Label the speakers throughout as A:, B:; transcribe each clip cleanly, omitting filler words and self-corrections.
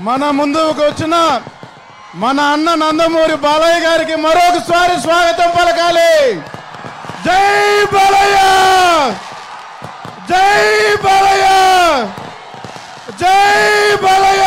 A: మన ముందుకు వచ్చిన మన అన్న నందమూరి బాలయ్య గారికి మరొకసారి స్వాగతం పలకాలి. జై బాలయ్య, జై బాలయ్య, జై బాలయ్య.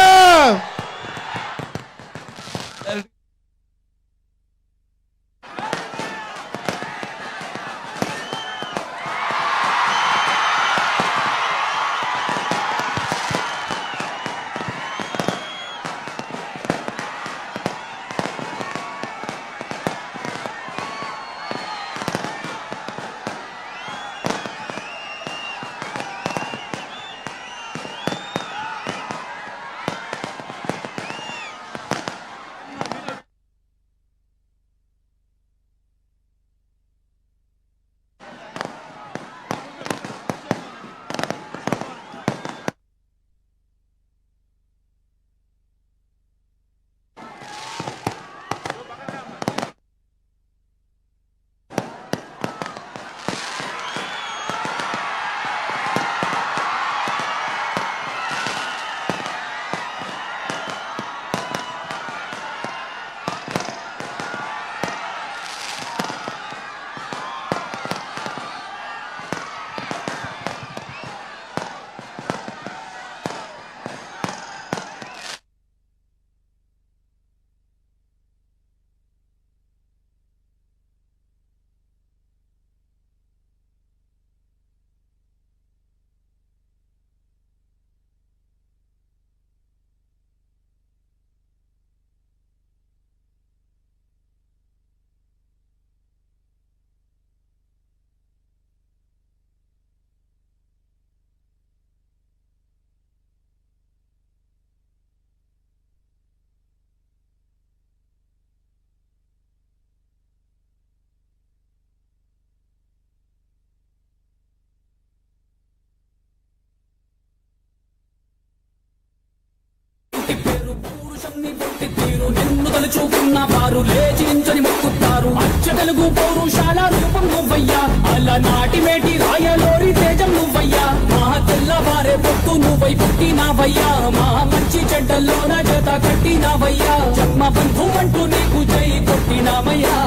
B: నిన్ను తలుచుకున్న వారు లేచించని మొక్కుతారు. అచ్చ తెలుగు పౌరుషాల రూపం నువ్వయ్యా, అలనాటి మేటి రాయలోరి తేజం నువ్వయ్యా. మా తెల్లవారే పొత్తు నువ్వై పుట్టినావయ్యా, మా మంచి చెడ్డల్లోన జత కట్టినావయ్యా. జన్మ బంధు అంటూ నీకు జై కొట్టినామయ్యా.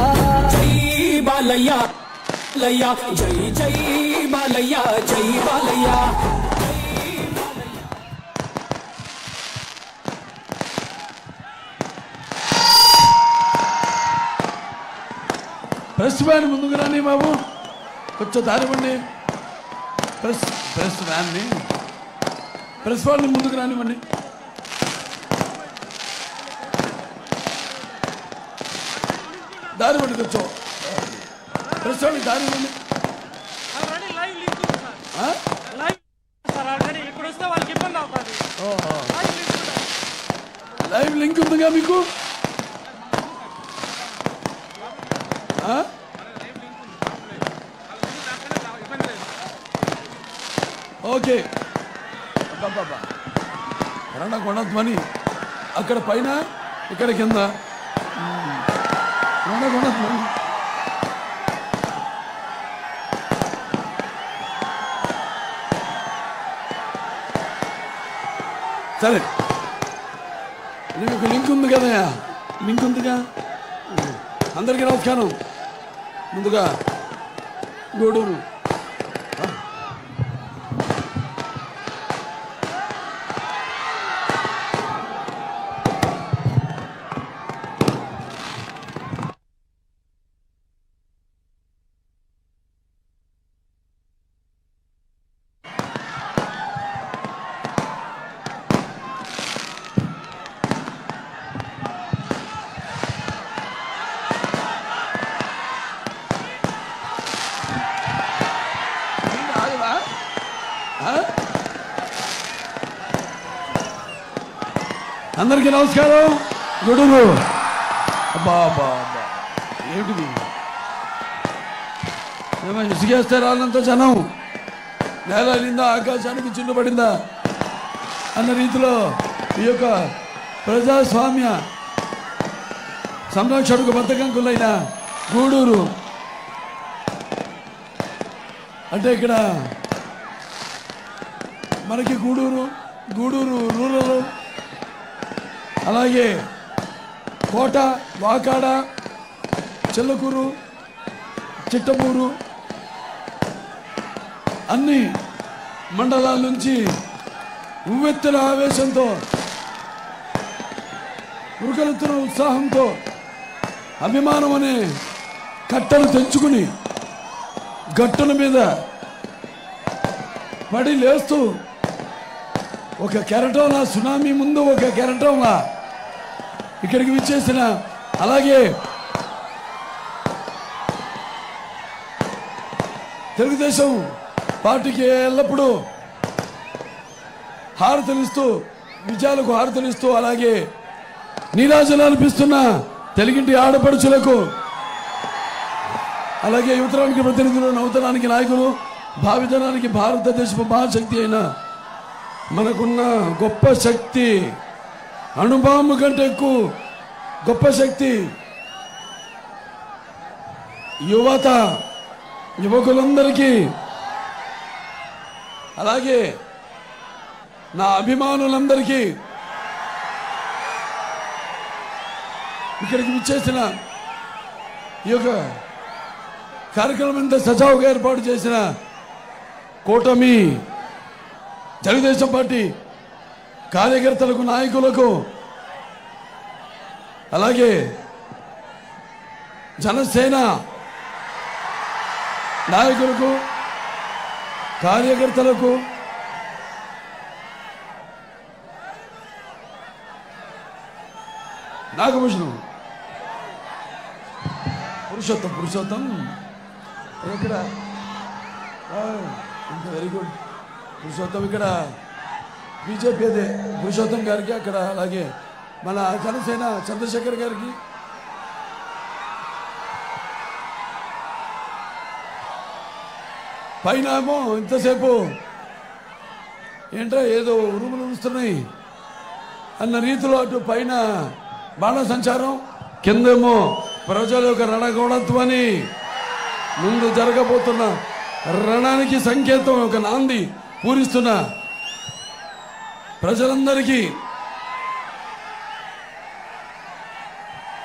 B: జై బాలయ్య లయ్యా, జై జై బాలయ్య, జై బాలయ్య.
C: ప్రెస్ వ్యాన్ ముందుకు రాని బాబు, కొంచెం దారివ్వండి. ప్రెస్ వ్యాన్ని ముందుకు రానివ్వండి. దారివ్వండి, కొంచెం ప్రెస్ వ్యాన్ దారివ్వండి. లైవ్ లింక్ ఉందిగా మీకు? ఓకే, కొండధ్వని అక్కడ పైన, ఇక్కడ కింద. కొండధ్వని సరే, మీకు లింక్ ఉంది కదా? లింక్ ఉందిగా. అందరికీ నమస్కారం. ముందుగా గూడూరు అందరికీ నమస్కారం. గూడూరు అబ్బా అబ్బా అబ్బా, ఏమిటిది? ఏమో ఇసుకేస్తే రానంత జనం, నేల అయిందా ఆకాశానికి చిన్నుపడిందా అన్న రీతిలో ఈ యొక్క ప్రజాస్వామ్య సంరక్షణకు బద్ధకంకులైన గూడూరు అంటే ఇక్కడ మనకి గూడూరు రూరల్ అలాగే కోట, వాకాడ, చెల్లకూరు, చిట్టమూరు అన్ని మండలాల నుంచి ఉవ్వెత్తున ఆవేశంతో, ఉరకలెత్తున ఉత్సాహంతో అభిమానం అనే కట్టలు తెంచుకుని గట్టుల మీద పడి లేస్తూ ఒక కెరటంలా, సునామీ ముందు ఒక కెరటంలా ఇక్కడికి విచ్చేసిన, అలాగే తెలుగుదేశం పార్టీకి ఎల్లప్పుడూ హారతలిస్తూ, విజయాలకు హారతలిస్తూ, అలాగే నీరాజన అనిపిస్తున్న తెలుగింటి ఆడపడుచులకు, అలాగే యువతరానికి ప్రతినిధులు, నవతరానికి నాయకులు, భావితరానికి భారతదేశపు మహాశక్తి అయిన మనకున్న గొప్ప శక్తి, అణుబాంబు కంటే ఎక్కువ గొప్ప శక్తి యువత, యువకులందరికీ, అలాగే నా అభిమానులందరికీ, ఇక్కడికి విచ్చేసిన ఈ యొక్క కార్యక్రమం ఇంత సజావుగా ఏర్పాటు చేసిన కూటమి తెలుగుదేశం పార్టీ కార్యకర్తలకు, నాయకులకు, అలాగే జనసేన నాయకులకు, కార్యకర్తలకు, నాగభూషణం పురుషోత్తం ఇక్కడ వెరీ గుడ్ పురుషోత్తం, ఇక్కడ బీజేపీ అదే పురుషోత్తం గారికి, అక్కడ అలాగే మన జనసేన చంద్రశేఖర్ గారికి, పైన ఏమో ఇంతసేపు ఏంటో ఏదో ఉరుములు వస్తున్నాయి అన్న రీతిలో అటు పైన బాణ సంచారం, కిందేమో ప్రజల యొక్క రణగౌడత్వాన్ని, ముందు జరగబోతున్న రణానికి సంకేతం, ఒక నాంది పూరిస్తున్న ప్రజలందరికీ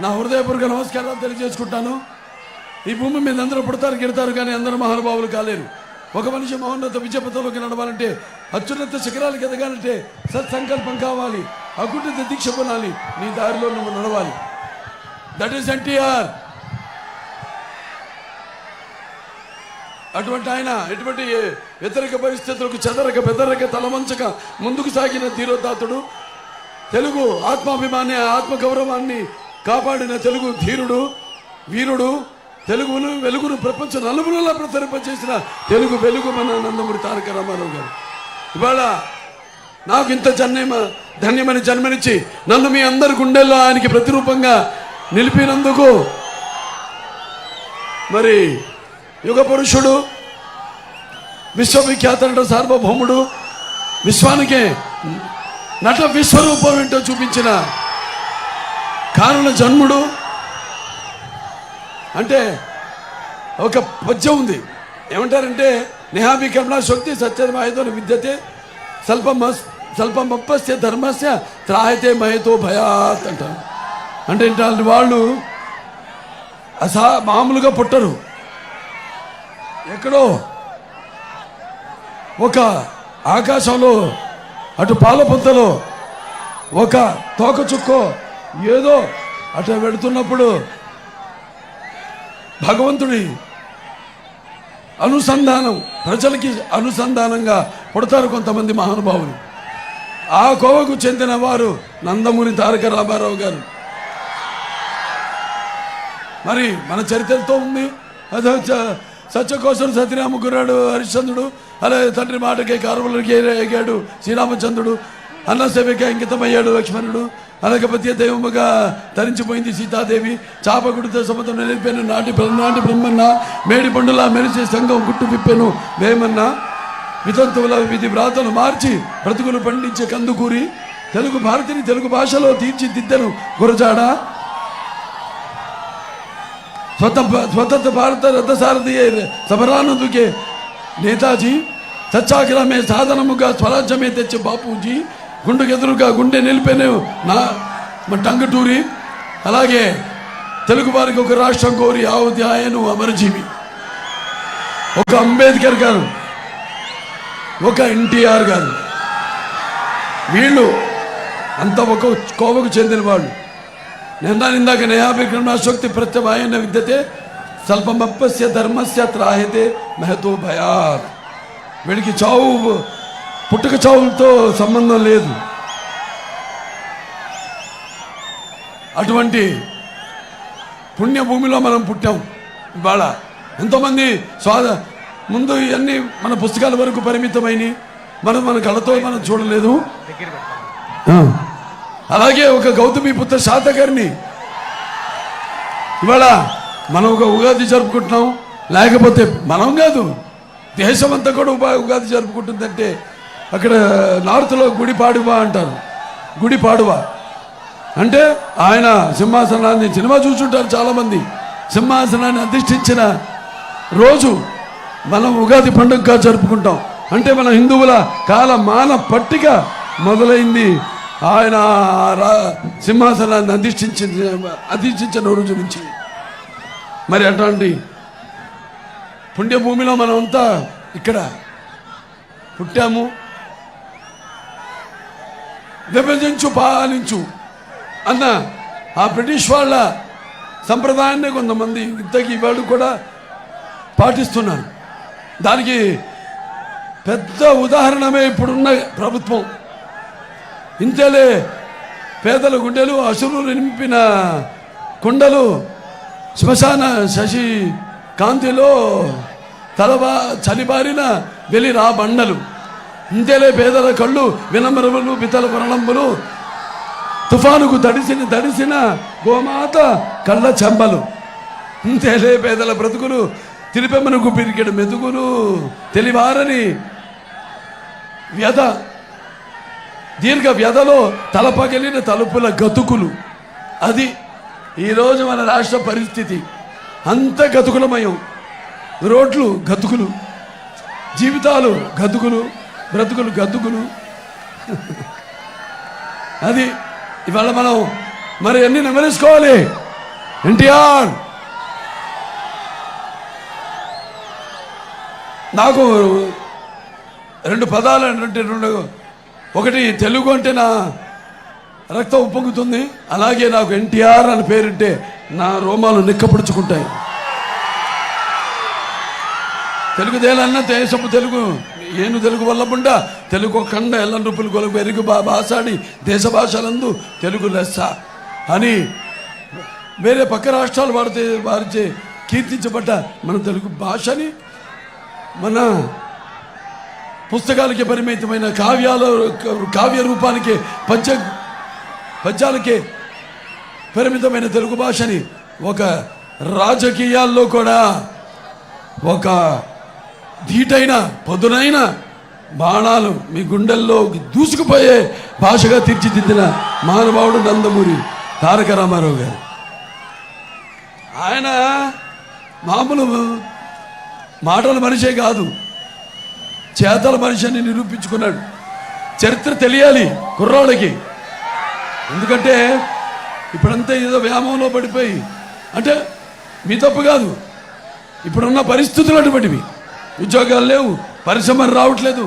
C: నా హృదయపూర్వక నమస్కారాలు తెలియజేసుకుంటాను. ఈ భూమి మీద అందరూ పుడతారు, గిడతారు, కానీ అందరూ మహానుభావులు కాలేరు. ఒక మనిషి మహోన్నత విజయపథంలోకి నడవాలంటే, అత్యున్నత శిఖరాలకు ఎదగాలంటే సత్సంకల్పం కావాలి, అకుంఠిత దీక్ష పొందాలి, నీ దారిలో నువ్వు నడవాలి. That is NTR. అటువంటి ఆయన ఎటువంటి వ్యతిరేక పరిస్థితులకు చెదరక బెదరక తలవంచక ముందుకు సాగిన ధీరోదాతుడు, తెలుగు ఆత్మాభిమాని, ఆత్మగౌరవాన్ని కాపాడిన తెలుగు ధీరుడు, వీరుడు, తెలుగును వెలుగును ప్రపంచ నలుమూలలా ప్రసరింపచేసిన తెలుగు వెలుగు మన నందమూరి తారక రామారావు గారు. ఇవాళ నాకు ఇంత ధన్యమని జన్మనిచ్చి నన్ను మీ అందరి గుండెల్లో ఆయనకి ప్రతిరూపంగా నిలిపినందుకు, మరి యుగ పురుషుడు, విశ్వవిఖ్యాత నట సార్వభౌముడు, విశ్వానికే నట విశ్వరూపం ఏంటో చూపించిన కారణ జన్ముడు, అంటే ఒక పద్యం ఉంది, ఏమంటారంటే నిహాభి కర్మణ శక్తి సత్యమాయతో విద్యతే స్వల్పమప్పస్య ధర్మస్య త్రాయతే మయతో భయాత్ అంటారు. అంటే ఇట్లాంటి వాళ్ళు మామూలుగా పుట్టరు. ఎక్కడో ఒక ఆకాశంలో, అటు పాలపుంతలో ఒక తోకచుక్కో ఏదో అటు వెళుతున్నప్పుడు భగవంతుడి అనుసంధానం, ప్రజలకి అనుసంధానంగా పుడతారు కొంతమంది మహానుభావులు. ఆ కోవకు చెందిన వారు నందమూరి తారక రామారావు గారు. మరి మన చరిత్రతో ఉంది. అదే సత్యకోసరు సత్యరామ గురాడు హరిశ్చంద్రుడు, అలాగే తండ్రి మాటకే కారువులకి ఎగాడు శ్రీరామచంద్రుడు, అన్న సేవకి అంకితమయ్యాడు లక్ష్మణుడు, అలాగే పత్య దైవముగా ధరించిపోయింది సీతాదేవి, చాపగుడితో సముద్రం నిలిపాను నాటి బ్రహ్మన్న, మేడి పండులా మెరిసే సంఘం గుట్టు విప్పెను వేమన్న, వితంతువుల విధి వ్రాతలు మార్చి బ్రతుకులు పండించే కందుకూరి, తెలుగు భారతిని తెలుగు భాషలో తీర్చిదిద్దను గురజాడ, स्वतंत्र भारत रथसारथी सबरानंदुके नेताजी, सत्याग्रह में साधनमुगा स्वराज्य में तेचे बापूजी, गुंडెదురుగా గుండె నిలిపెను మన టంగుటూరి, అలాగే తెలుగు వారికి ఒక రాష్ట్రం కోరి ఆవుతి ఆయను అమరజీవి, ఒక అంబేద్కర్ గారు, ఒక ఎన్టీఆర్ గారు, వీళ్ళు అంత ఒక కోవకు చెందిన వాళ్ళు. నేను ఇందాక నయాభిక్రమణాశోక్తి ప్రత్యమాయన విద్యతే స్వల్పమప్పస్య ధర్మస్య త్రాయతే మహతో భయాత్. వీడికి చావు, పుట్టుక చావులతో సంబంధం లేదు. అటువంటి పుణ్యభూమిలో మనం పుట్టాం. ఇవాళ ఎంతోమంది ముందు ఇవన్నీ మన పుస్తకాల వరకు పరిమితమైనవి, మన కళ్ళతో మనం చూడలేదు. అలాగే ఒక గౌతమిపుత్ర శాతకర్ణి ఇవాళ మనం ఒక ఉగాది జరుపుకుంటున్నాం. లేకపోతే మనం కాదు, దేశం అంతా కూడా ఉగాది జరుపుకుంటుందంటే అక్కడ నార్త్లో గుడిపాడువా అంటారు. గుడిపాడువా అంటే ఆయన సింహాసనాన్ని, సినిమా చూసుంటారు చాలామంది, సింహాసనాన్ని అధిష్ఠించిన రోజు మనం ఉగాది పండుగగా జరుపుకుంటాం. అంటే మన హిందువుల కాలమాన పట్టిక మొదలైంది ఆయన సింహాసనాన్ని అధిష్ఠించిన రోజు నుంచి. మరి అట్లాంటి పుణ్యభూమిలో మనం అంతా ఇక్కడ పుట్టాము. విభజించు పాలించు అన్న ఆ బ్రిటిష్ వాళ్ళ సంప్రదాయాన్ని కొంతమంది ఇంతకీ వాళ్ళు కూడా పాటిస్తున్నారు. దానికి పెద్ద ఉదాహరణమే ఇప్పుడున్న ప్రభుత్వం. ఇంతేలే పేదల గుండెలు అసురులు నింపిన కుండలు, శ్మశాన శశి కాంతిలో చలిబారిన వెలిరా బండలు, ఇంతేలే పేదల కళ్ళు వినమ్రములు పితల వరణంబులు, తుఫానుకు దడిసిన గోమాత కళ్ళ చెంబలు, ఇంతేలే పేదల బ్రతుకులు తిరిపెమ్మనకు పిరికెడు మెతుకులు, తెలివారని వ్యధ దీర్ఘ వ్యధలో తలపగిలిన తలుపుల గతుకులు. అది ఈరోజు మన రాష్ట్ర పరిస్థితి. అంత గతుకులమయం. రోడ్లు గతుకులు, జీవితాలు గతుకులు, బ్రతుకులు గతుకులు. అది ఇవాళ మనం మరి అన్ని నెమరేసుకోవాలి. ఎన్టీఆర్ నాకు రెండు పదాలు అంటే ఒకటి తెలుగు అంటే నా రక్తం ఉప్పొంగుతుంది. అలాగే నాకు ఎన్టీఆర్ అని పేరుంటే నా రోమాలు నిక్కపడుచుకుంటాయి. తెలుగుదేలన్న దేశపు తెలుగు ఏను తెలుగు వల్లబుండ తెలుగు కండ ఎల్లం రూపులు కొలుగు ఎరుగు భాషాడి దేశ భాషలందు తెలుగు లెస్స అని వేరే పక్క రాష్ట్రాలు వారిచే కీర్తించబడ్డ మన తెలుగు భాషని మన పుస్తకాలకి పరిమితమైన కావ్య రూపానికి పద్యాలకే పరిమితమైన తెలుగు భాషని ఒక రాజకీయాల్లో కూడా ఒక ధీటైన పదునైన బాణాలు మీ గుండెల్లో దూసుకుపోయే భాషగా తీర్చిదిద్దిన మహానుభావుడు నందమూరి తారక రామారావు గారు. ఆయన మామూలు మాటల మనిషే కాదు, చేతల మనిషి అని నిరూపించుకున్నాడు. చరిత్ర తెలియాలి కుర్రాళ్ళకి. ఎందుకంటే ఇప్పుడంతా ఏదో వ్యామోహంలో పడిపోయి, అంటే మీ తప్పు కాదు, ఇప్పుడున్న పరిస్థితులు అటువంటివి. ఉద్యోగాలు లేవు, పరిశ్రమలు రావట్లేదు,